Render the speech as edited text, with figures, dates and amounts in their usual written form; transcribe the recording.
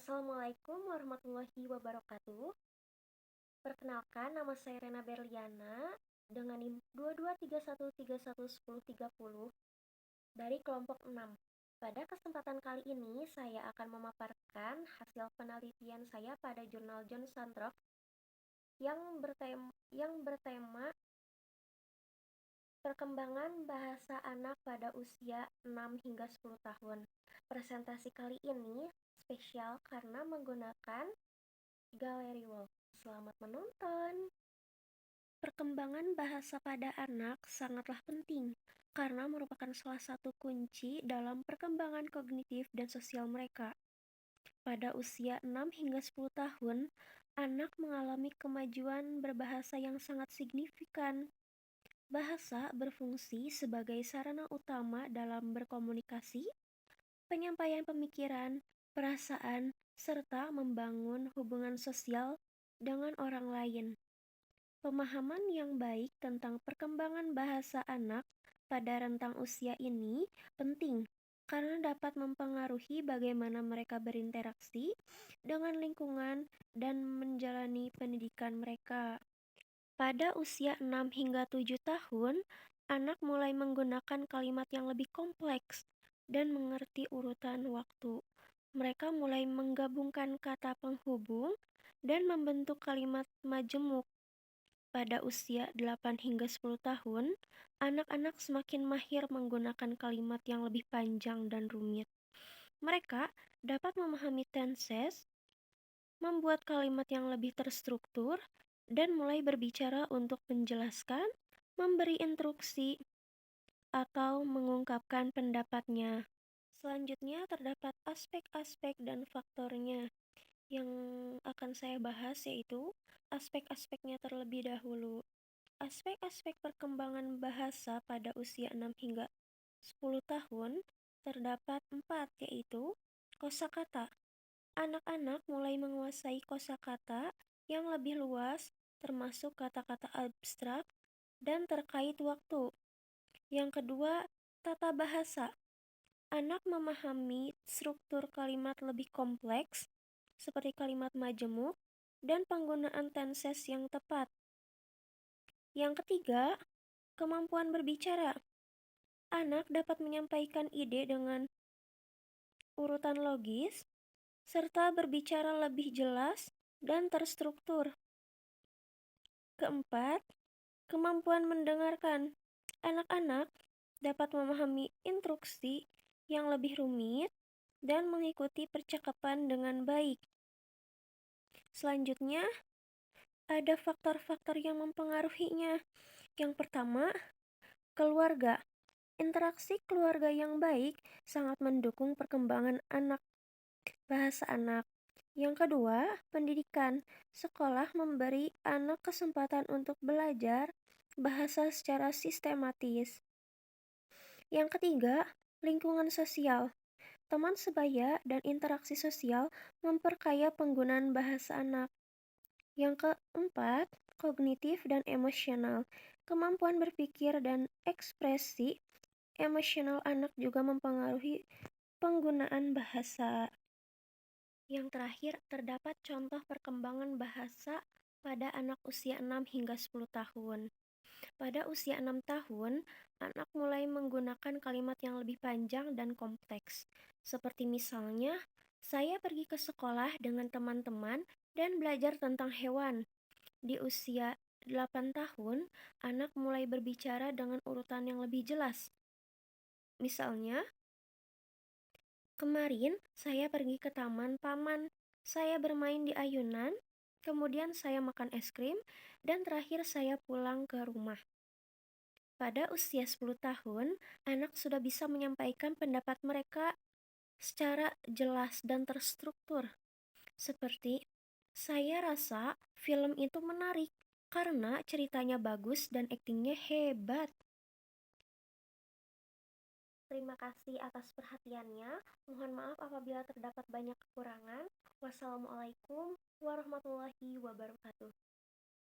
Assalamualaikum warahmatullahi wabarakatuh. Perkenalkan, nama saya Rena Berliana dengan NIM 2231311030 dari kelompok 6. Pada kesempatan kali ini, saya akan memaparkan hasil penelitian saya pada jurnal John Sandrock yang bertema perkembangan bahasa anak pada usia 6 hingga 10 tahun. Presentasi kali ini spesial karena menggunakan Gallery Wall. Selamat menonton. Perkembangan bahasa pada anak sangatlah penting karena merupakan salah satu kunci dalam perkembangan kognitif dan sosial mereka. Pada usia 6 hingga 10 tahun, anak mengalami kemajuan berbahasa yang sangat signifikan. Bahasa berfungsi sebagai sarana utama dalam berkomunikasi, penyampaian pemikiran, perasaan, serta membangun hubungan sosial dengan orang lain. Pemahaman yang baik tentang perkembangan bahasa anak pada rentang usia ini penting karena dapat mempengaruhi bagaimana mereka berinteraksi dengan lingkungan dan menjalani pendidikan mereka. Pada usia 6 hingga 7 tahun, anak mulai menggunakan kalimat yang lebih kompleks dan mengerti urutan waktu. Mereka mulai menggabungkan kata penghubung dan membentuk kalimat majemuk. Pada usia 8 hingga 10 tahun, anak-anak semakin mahir menggunakan kalimat yang lebih panjang dan rumit. Mereka dapat memahami tenses, membuat kalimat yang lebih terstruktur, dan mulai berbicara untuk menjelaskan, memberi instruksi, atau mengungkapkan pendapatnya. Selanjutnya terdapat aspek-aspek dan faktornya yang akan saya bahas, yaitu aspek-aspeknya terlebih dahulu. Aspek-aspek perkembangan bahasa pada usia 6 hingga 10 tahun terdapat 4, yaitu kosakata. Anak-anak mulai menguasai kosakata yang lebih luas, termasuk kata-kata abstrak dan terkait waktu. Yang kedua, tata bahasa. Anak memahami struktur kalimat lebih kompleks, seperti kalimat majemuk dan penggunaan tenses yang tepat. Yang ketiga, kemampuan berbicara. Anak dapat menyampaikan ide dengan urutan logis, serta berbicara lebih jelas dan terstruktur. Keempat, kemampuan mendengarkan. Anak-anak dapat memahami instruksi yang lebih rumit dan mengikuti percakapan dengan baik. Selanjutnya, ada faktor-faktor yang mempengaruhinya. Yang pertama, keluarga. Interaksi keluarga yang baik sangat mendukung perkembangan bahasa anak. Yang kedua, pendidikan. Sekolah memberi anak kesempatan untuk belajar bahasa secara sistematis. Yang ketiga, lingkungan sosial. Teman sebaya dan interaksi sosial memperkaya penggunaan bahasa anak. Yang keempat, kognitif dan emosional. Kemampuan berpikir dan ekspresi emosional anak juga mempengaruhi penggunaan bahasa. Yang terakhir, terdapat contoh perkembangan bahasa pada anak usia 6 hingga 10 tahun. Pada usia 6 tahun, anak mulai menggunakan kalimat yang lebih panjang dan kompleks. Seperti misalnya, saya pergi ke sekolah dengan teman-teman dan belajar tentang hewan. Di usia 8 tahun, anak mulai berbicara dengan urutan yang lebih jelas. Misalnya, kemarin saya pergi ke taman paman, saya bermain di ayunan, kemudian saya makan es krim, dan terakhir saya pulang ke rumah. Pada usia 10 tahun, anak sudah bisa menyampaikan pendapat mereka secara jelas dan terstruktur. Seperti, saya rasa film itu menarik karena ceritanya bagus dan aktingnya hebat. Terima kasih atas perhatiannya. Mohon maaf apabila terdapat banyak kekurangan. Wassalamualaikum warahmatullahi wabarakatuh.